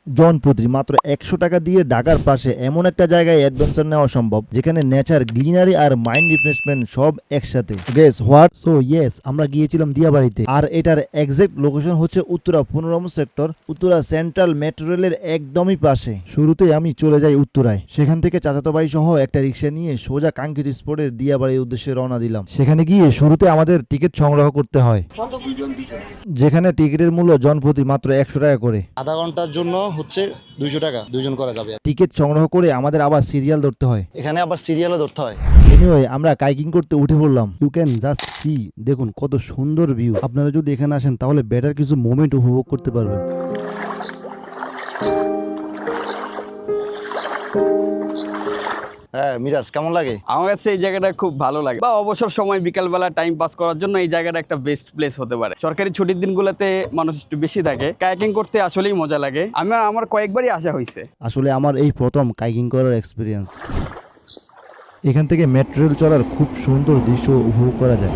জনপ্রতি মাত্র 100 টাকা দিয়ে ঢাকার পাশে এমন একটা জায়গায় অ্যাডভেঞ্চার নেওয়া সম্ভব যেখানে নেচার, গ্রিনারি আর মাইন্ড রিফ্রেশমেন্ট সব একসাথে। Guess what? সো ইয়েস, আমরা গিয়েছিলাম দিয়াবাড়িতে, আর এটার এক্সাক্ট লোকেশন হচ্ছে Uttara 15 sector, Uttara central metro রেলের একদমই পাশে। শুরুতে আমি চলে যাই উত্তরায়, সেখান থেকে চাচাতো ভাই সহ একটা রিক্সা নিয়ে সোজা কাঙ্ক্ষিত স্পটের দিয়াবাড়ির উদ্দেশ্যে রওনা দিলাম। সেখানে গিয়ে শুরুতে আমাদের টিকিট সংগ্রহ করতে হয়, যেখানে টিকিটের মূল্য জনপ্রতি মাত্র 100 টাকা করে। আধা ঘন্টার জন্য হচ্ছে 200 টাকা, দুইজন করা যাবে। টিকিট সংগ্রহ করে আমাদের আবার সিরিয়াল ধরতে হয়। এখানে আবার সিরিয়ালও ধরতে হয়। এনিওয়ে আমরা কাইকিং করতে উঠে পড়লাম। ইউ ক্যান জাস্ট সি, দেখুন কত সুন্দর ভিউ। আপনারা যদি এখানে আসেন তাহলে বেটার কিছু মোমেন্ট উপভোগ করতে পারবেন। হ্যাঁ মিরাজ, কেমন লাগে? আমার কাছে এই জায়গাটা খুব ভালো লাগে, বা অবসর সময় বিকালবেলা টাইম পাস করার জন্য এই জায়গাটা একটা বেস্ট প্লেস হতে পারে। সরকারি ছুটির দিনগুলোতে মানুষ একটু বেশি থাকে, কায়াকিং করতে আসলেই মজা লাগে। আমার কয়েকবারই আসা হয়েছে। আসলে আমার এই প্রথম কাইকিং করার এক্সপিরিয়েন্স। এখান থেকে মেট্রো রেল চলার খুব সুন্দর দৃশ্য উপভোগ করা যায়।